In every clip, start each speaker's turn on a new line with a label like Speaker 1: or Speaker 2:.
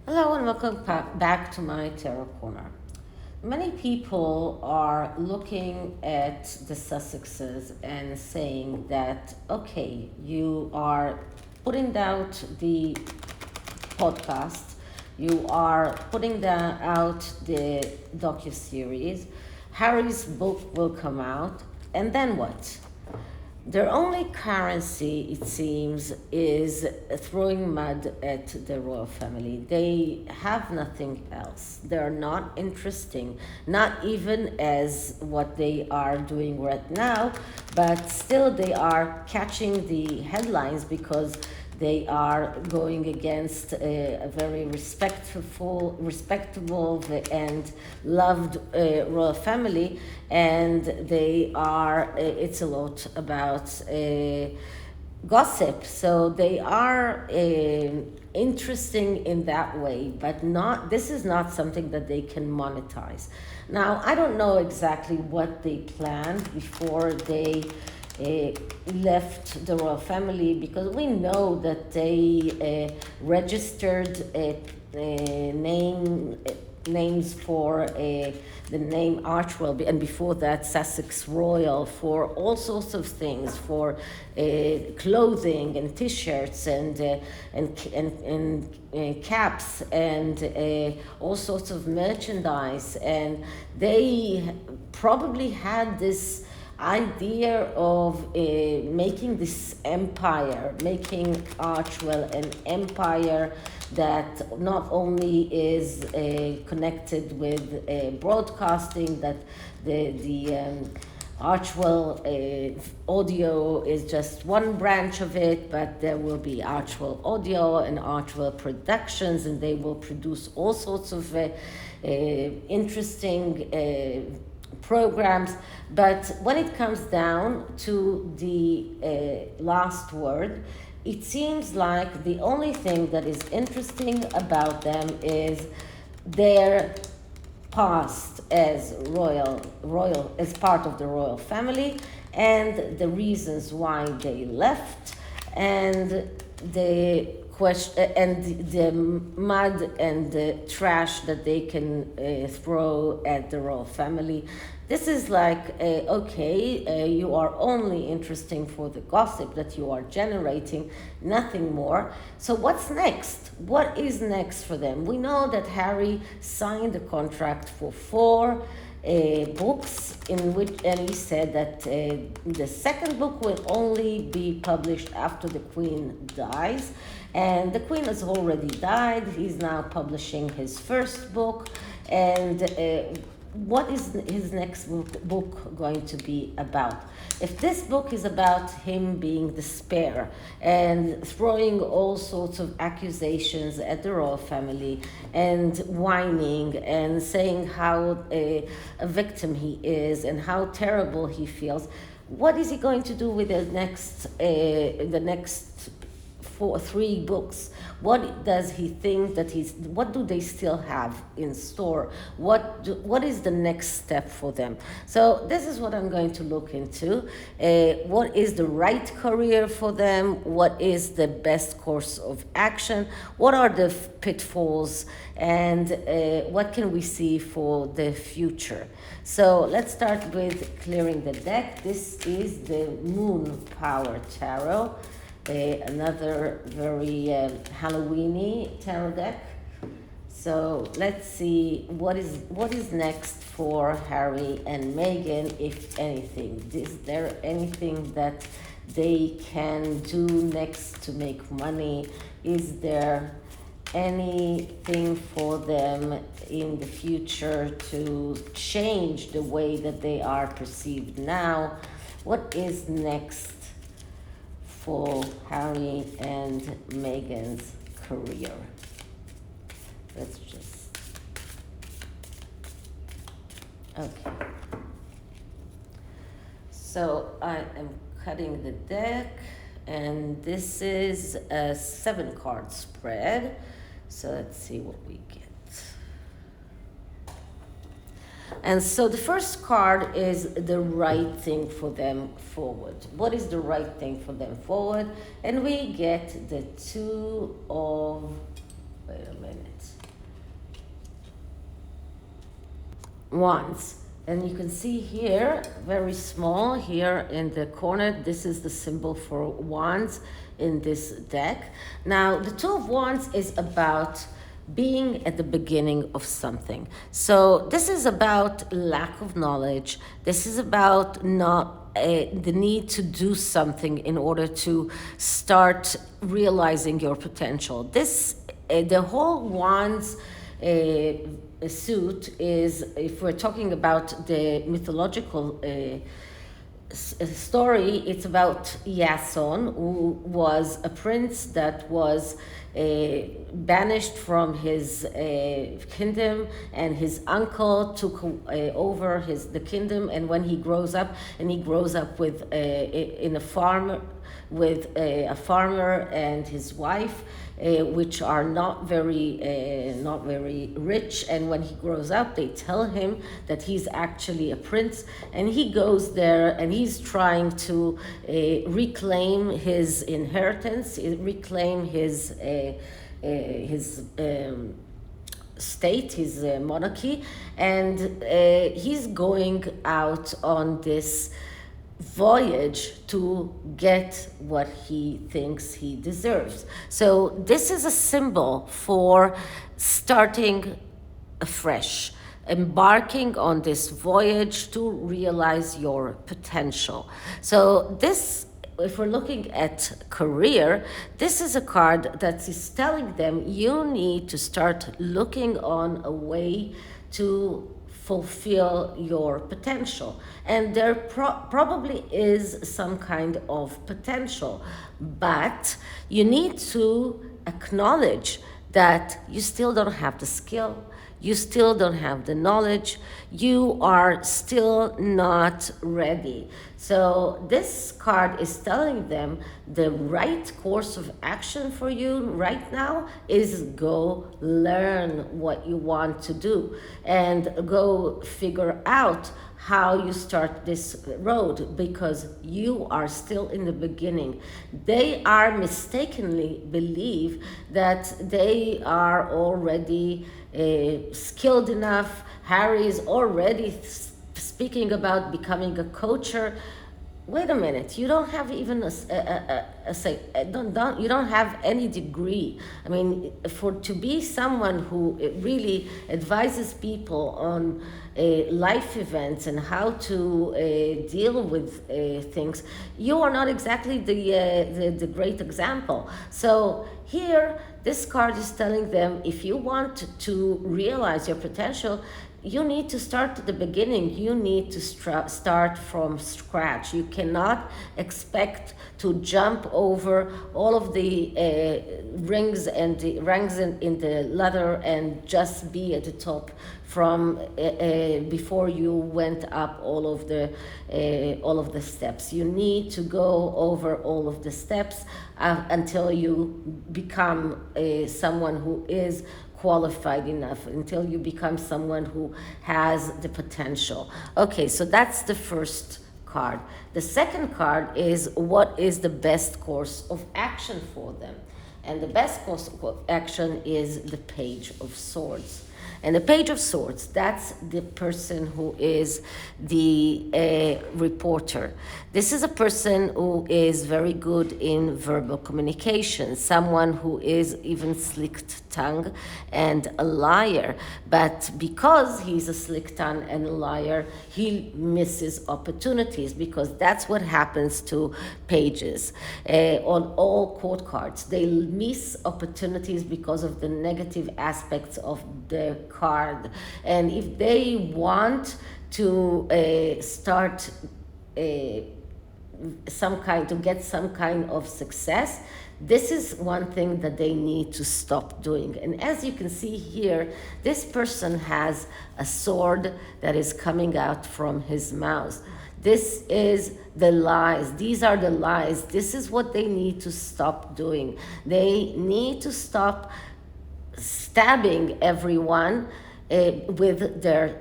Speaker 1: Hello and welcome back to my Tarot Corner. Many people are looking at the Sussexes and saying that, okay, you are putting out the podcast, you are putting out the docuseries, Harry's book will come out, and then what? Their only currency, it seems, is throwing mud at the royal family. They have nothing else. They're not interesting, not even as what they are doing right now, but still they are catching the headlines because they are going against a very respectable and loved royal family, and they are. It's a lot about gossip. So they are interesting in that way, but not. This is not something that they can monetize. Now, I don't know exactly what they planned before they left the royal family, because we know that they registered names for the name Archwell, and before that Sussex Royal, for all sorts of things, for clothing and T-shirts and caps and all sorts of merchandise, and they probably had this idea of making this empire, making Archwell an empire that not only is connected with broadcasting, that the Archwell Audio is just one branch of it, but there will be Archwell Audio and Archwell Productions, and they will produce all sorts of interesting programs. But when it comes down to the last word, it seems like the only thing that is interesting about them is their past as royal as part of the royal family, and the reasons why they left, and the question and the mud and the trash that they can throw at the royal family. This is like, okay, you are only interesting for the gossip that you are generating, nothing more. So what's next? What is next for them? We know that Harry signed a contract for 4 books, in which, and he said that the second book will only be published after the Queen dies. And the Queen has already died. He's now publishing his first book, and what is his next book going to be about? If this book is about him being despair and throwing all sorts of accusations at the royal family and whining and saying how a victim he is and how terrible he feels, what is he going to do with the next 3 books? What does he think that what do they still have in store? What is the next step for them? So this is what I'm going to look into. What is the right career for them? What is the best course of action? What are the pitfalls? And what can we see for the future? So let's start with clearing the deck. This is the Moon Power Tarot. Another very Halloweeny tarot deck. So let's see what is next for Harry and Meghan, if anything. Is there anything that they can do next to make money? Is there anything for them in the future to change the way that they are perceived now? What is next for Harry and Meghan's career? Let's just, okay. So I am cutting the deck, and this is a 7-card spread. So let's see what we get. And so the first card is the right thing for them forward. What is the right thing for them forward? And we get the 2 of Wait a minute. Wands. And you can see here, very small here in the corner, this is the symbol for wands in this deck. Now, the Two of Wands is about being at the beginning of something. So this is about lack of knowledge. This is about not the need to do something in order to start realizing your potential. This, the whole Wands suit is, if we're talking about the mythological story, it's about Yason, who was a prince that was banished from his kingdom, and his uncle took over the kingdom. And when he grows up, with in a farm with a farmer and his wife, which are not very rich. And when he grows up, they tell him that he's actually a prince, and he goes there and he's trying to reclaim his inheritance, reclaim his state, his monarchy, and he's going out on this voyage to get what he thinks he deserves. So this is a symbol for starting afresh, embarking on this voyage to realize your potential. So this, if we're looking at career, this is a card that is telling them you need to start looking on a way to fulfill your potential. And there probably is some kind of potential, but you need to acknowledge that you still don't have the skill, you still don't have the knowledge, you are still not ready. So this card is telling them the right course of action for you right now is go learn what you want to do and go figure out how you start this road, because you are still in the beginning. They are mistakenly believe that they are already skilled enough. Harry is already speaking about becoming a coacher. Wait a minute, you don't have even you don't have any degree. I mean, to be someone who really advises people on life events and how to deal with things, you are not exactly the great example. So here, this card is telling them, if you want to realize your potential, you need to start at the beginning. You need to start from scratch. You cannot expect to jump over all of the rings and the ranks in the ladder and just be at the top from before you went up all of the steps. You need to go over all of the steps until you become someone who is qualified enough, until you become someone who has the potential. Okay, so that's the first card. The second card is, what is the best course of action for them? And the best course of action is the Page of Swords. And the Page of Swords, that's the person who is the reporter. This is a person who is very good in verbal communication, someone who is even slick-tongued and a liar. But because he's a slick-tongued and a liar, he misses opportunities, because that's what happens to pages on all court cards. They miss opportunities because of the negative aspects of the card. And if they want to start to get some kind of success, this is one thing that they need to stop doing. And as you can see here, this person has a sword that is coming out from his mouth. This is the lies. These are the lies. This is what they need to stop doing. They need to stop stabbing everyone with their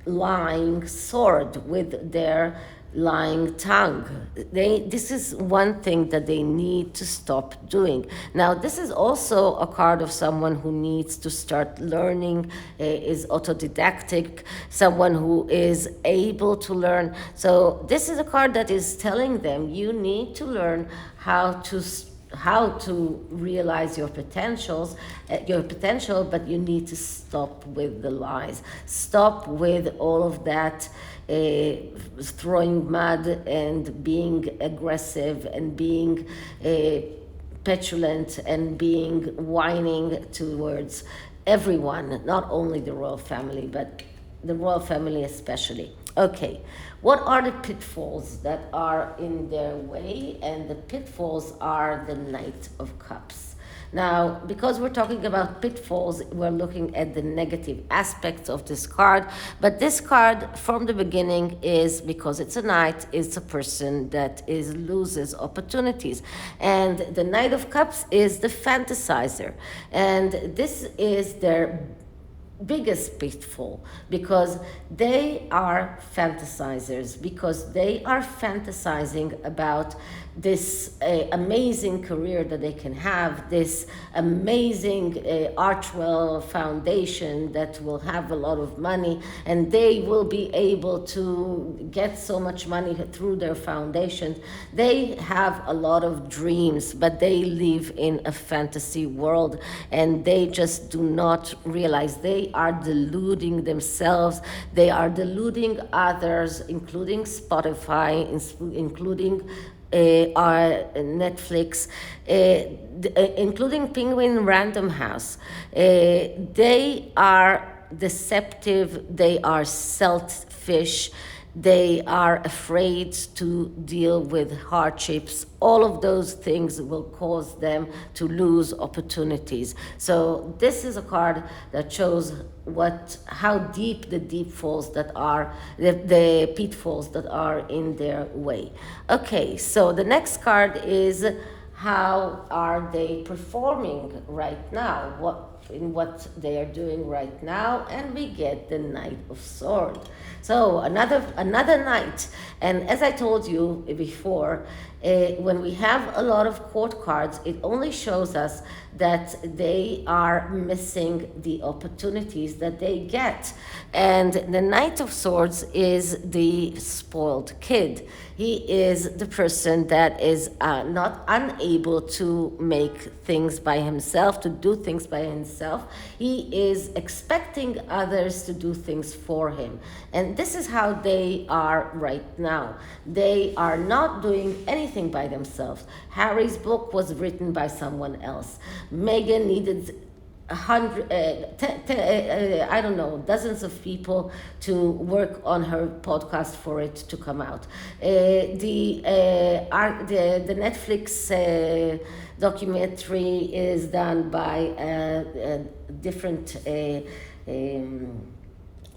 Speaker 1: lying sword, with their lying tongue. This is one thing that they need to stop doing. Now, this is also a card of someone who needs to start learning, is autodidactic, someone who is able to learn. So this is a card that is telling them you need to learn how to realize your potential, but you need to stop with the lies. Stop with all of that throwing mud and being aggressive and being petulant and being whining towards everyone, not only the royal family, but the royal family especially. Okay, what are the pitfalls that are in their way? And the pitfalls are the Knight of Cups. Now, because we're talking about pitfalls, we're looking at the negative aspects of this card. But this card, from the beginning, is, because it's a knight, is a person that loses opportunities. And the Knight of Cups is the fantasizer. And this is their biggest pitfall, because they are fantasizers, because they are fantasizing about this amazing career that they can have, this amazing Archwell Foundation that will have a lot of money, and they will be able to get so much money through their foundation. They have a lot of dreams, but they live in a fantasy world, and they just do not realize they are deluding themselves. They are deluding others, including Spotify, including our Netflix, including Penguin Random House. They are deceptive, they are selfish, they are afraid to deal with hardships. All of those things will cause them to lose opportunities. So this is a card that shows how deep the pitfalls that are in their way. Okay, so the next card is, how are they performing right now? What they are doing right now, and we get the Knight of Swords. So another knight, and as I told you before, when we have a lot of court cards, it only shows us that they are missing the opportunities that they get. And the Knight of Swords is the spoiled kid. He is the person that is not unable to make things by himself, to do things by himself. He is expecting others to do things for him. And this is how they are right now. They are not doing anything by themselves. Harry's book was written by someone else. Meghan needed dozens of people to work on her podcast for it to come out. The Netflix documentary is done by a different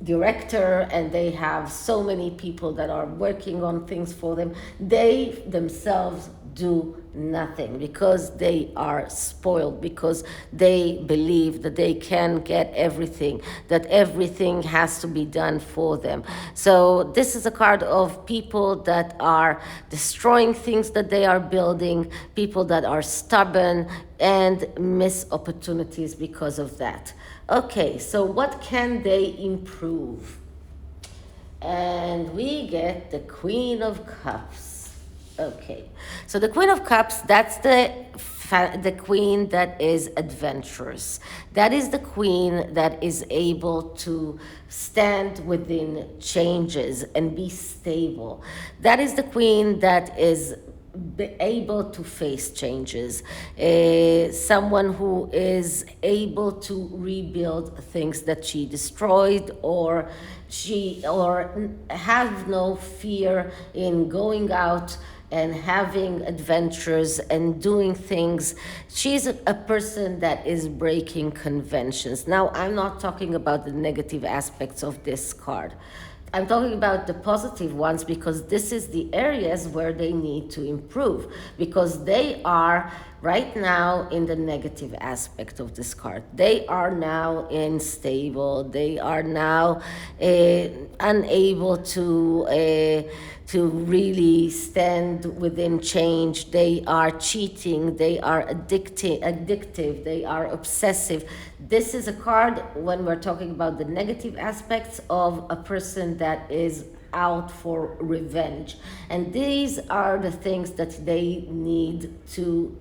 Speaker 1: director, and they have so many people that are working on things for them. They themselves do nothing because they are spoiled, because they believe that they can get everything, that everything has to be done for them. So this is a card of people that are destroying things that they are building, people that are stubborn and miss opportunities because of that. Okay, so what can they improve? And we get the Queen of Cups. Okay, so the Queen of Cups, that's the queen that is adventurous. That is the queen that is able to stand within changes and be stable. That is the queen that is able to face changes, someone who is able to rebuild things that she destroyed, or have no fear in going out and having adventures and doing things. She's a person that is breaking conventions. Now, I'm not talking about the negative aspects of this card. I'm talking about the positive ones because this is the areas where they need to improve, because they are right now in the negative aspect of this card. They are now unstable. They are now unable to really stand within change. They are cheating. They are addictive. They are obsessive. This is a card when we're talking about the negative aspects of a person that is out for revenge. And these are the things that they need to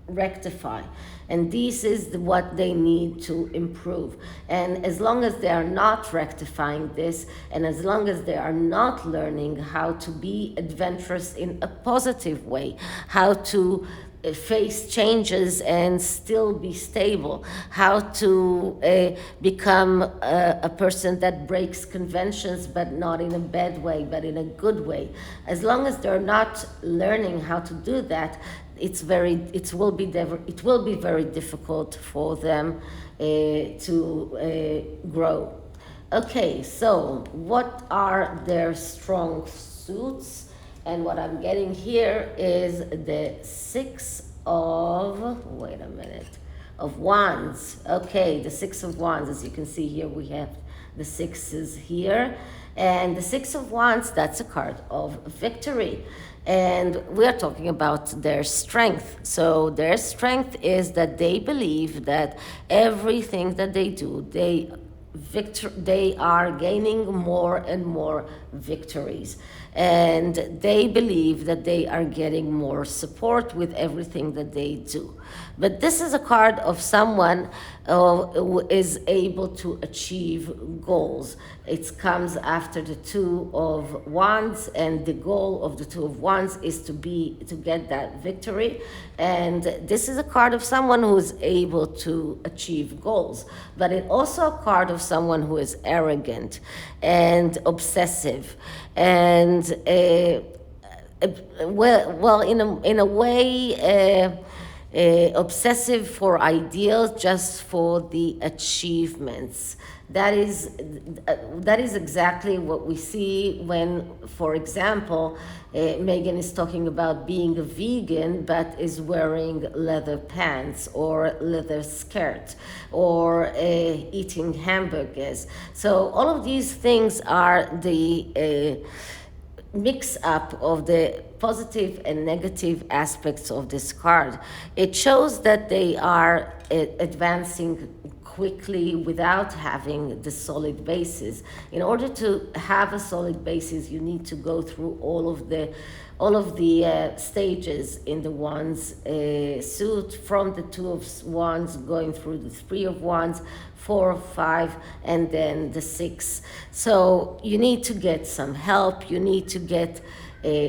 Speaker 1: rectify, and this is what they need to improve. And as long as they are not rectifying this, and as long as they are not learning how to be adventurous in a positive way, how to face changes and still be stable, how to become a person that breaks conventions, but not in a bad way, but in a good way. As long as they're not learning how to do that, it will be very difficult for them to grow. Okay, so what are their strong suits? And what I'm getting here is the of Wands. Okay, the Six of Wands. As you can see here, we have the sixes here. And the Six of Wands, that's a card of victory. And we are talking about their strength. So their strength is that they believe that everything that they do, they are gaining more and more victories, and they believe that they are getting more support with everything that they do. But this is a card of someone who is able to achieve goals. It comes after the Two of Wands, and the goal of the Two of Wands is to get that victory. And this is a card of someone who is able to achieve goals. But it's also a card of someone who is arrogant and obsessive, and in a way, obsessive for ideals, just for the achievements. That is exactly what we see when, for example, Meghan is talking about being a vegan but is wearing leather pants or leather skirt, or eating hamburgers. So all of these things are the mix up of the positive and negative aspects of this card. It shows that they are advancing quickly without having the solid basis. In order to have a solid basis, you need to go through all of the stages in the Wands suit, from the Two of Wands going through the Three of Wands, 4, 5, and then the 6. So you need to get some help. You need to get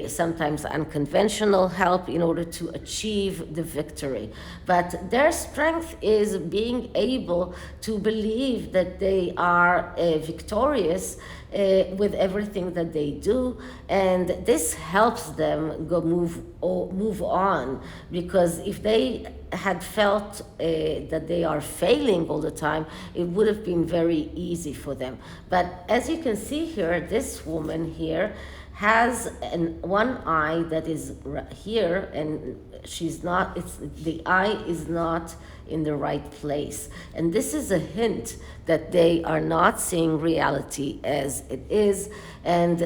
Speaker 1: sometimes unconventional help in order to achieve the victory. But their strength is being able to believe that they are victorious with everything that they do, and this helps them move on, because if they had felt that they are failing all the time, it would have been very easy for them. But as you can see here, this woman here has one eye that is here, and the eye is not in the right place. And this is a hint that they are not seeing reality as it is, and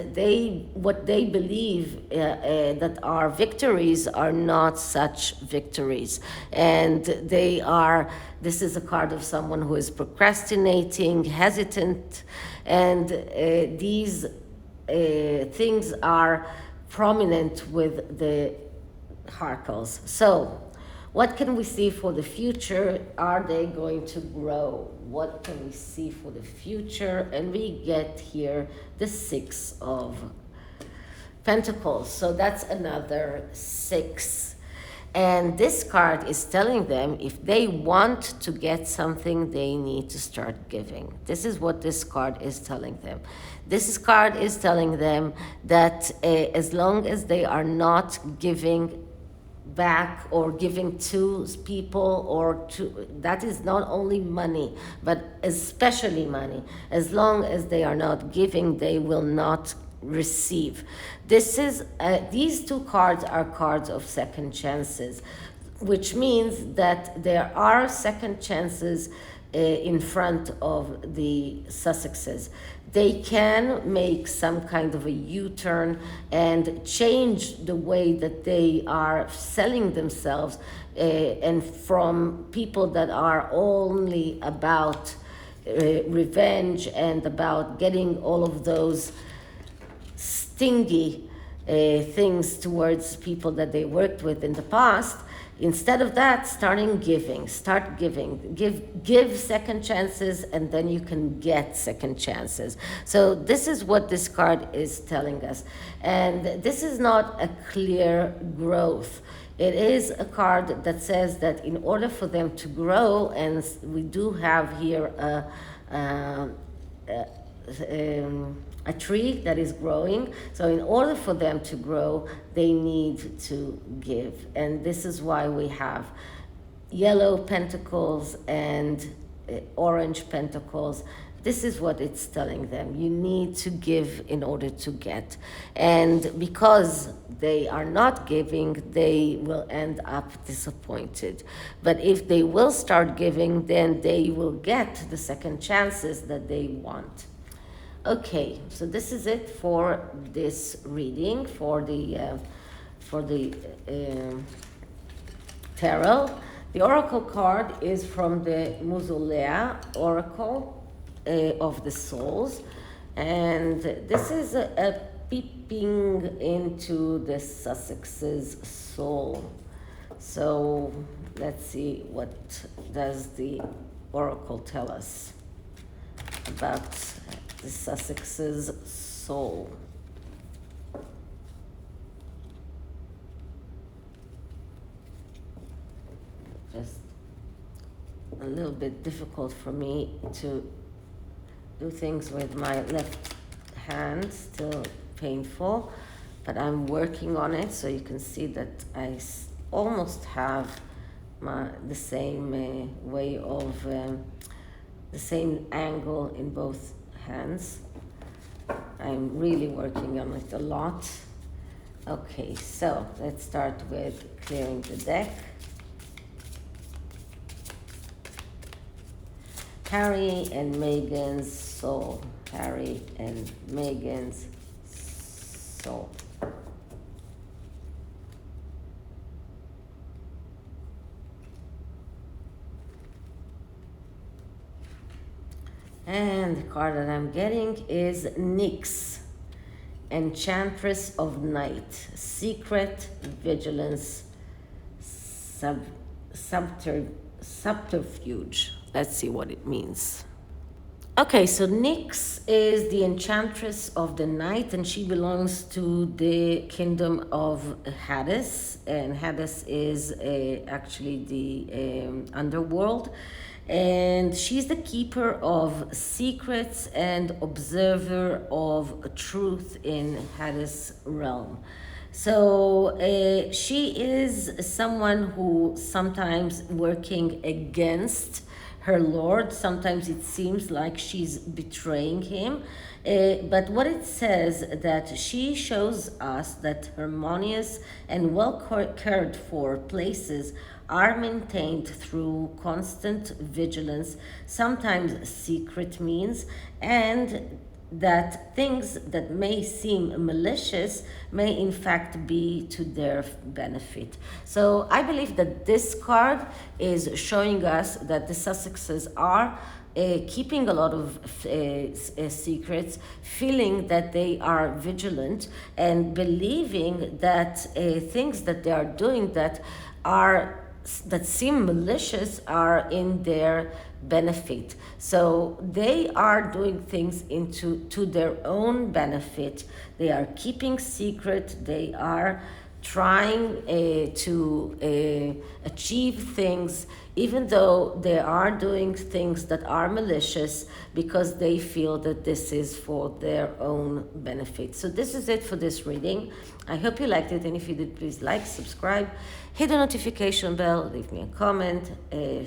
Speaker 1: what they believe that are victories are not such victories. And this is a card of someone who is procrastinating, hesitant, and these things are prominent with the Harkles. So what can we see for the future? Are they going to grow? What can we see for the future? And we get here the Six of Pentacles. So that's another 6. And this card is telling them if they want to get something, they need to start giving. This is what this card is telling them. This card is telling them that as long as they are not giving back or giving to people, or to, that is not only money, but especially money. As long as they are not giving, they will not receive. This is these two cards are cards of second chances, which means that there are second chances in front of the Sussexes. They can make some kind of a U-turn and change the way that they are selling themselves, and from people that are only about revenge and about getting all of those stingy things towards people that they worked with in the past. Instead of that, start giving, give second chances, and then you can get second chances. So this is what this card is telling us. And this is not a clear growth. It is a card that says that in order for them to grow, and we do have here a tree that is growing. So in order for them to grow, they need to give. And this is why we have yellow pentacles and orange pentacles. This is what it's telling them. You need to give in order to get. And because they are not giving, they will end up disappointed. But if they will start giving, then they will get the second chances that they want. Okay, so this is it for this reading, for the tarot. The oracle card is from the MAUSOLEA oracle of the souls, and this is a peeping into the Sussexes' soul. So let's see, what does the oracle tell us about the Sussexes' soul? Just a little bit difficult for me to do things with my left hand, still painful, but I'm working on it, so you can see that I almost have the same way of, the same angle in both hands. I'm really working on it a lot. Okay, so let's start with clearing the deck. Harry and Meghan's soul. Harry and Meghan's soul. And the card that I'm getting is Nyx, Enchantress of Night, Secret, Vigilance, Subterfuge. Let's see what it means. Okay, so Nyx is the Enchantress of the Night, and she belongs to the kingdom of Hades, and Hades is actually the underworld. And she's the keeper of secrets and observer of truth in Hades realm. So she is someone who sometimes working against her lord. Sometimes it seems like she's betraying him. But what it says that she shows us that harmonious and well cared for places are maintained through constant vigilance, sometimes secret means, and that things that may seem malicious may in fact be to their benefit. So I believe that this card is showing us that the Sussexes are keeping a lot of secrets, feeling that they are vigilant, and believing that things that they are doing that seem malicious are in their benefit. So they are doing things to their own benefit. They are keeping secret. They are trying to achieve things, even though they are doing things that are malicious, because they feel that this is for their own benefit. So this is it for this reading. I hope you liked it, and if you did, please like, subscribe, hit the notification bell, leave me a comment,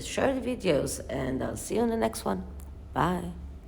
Speaker 1: share the videos, and I'll see you on the next one. Bye.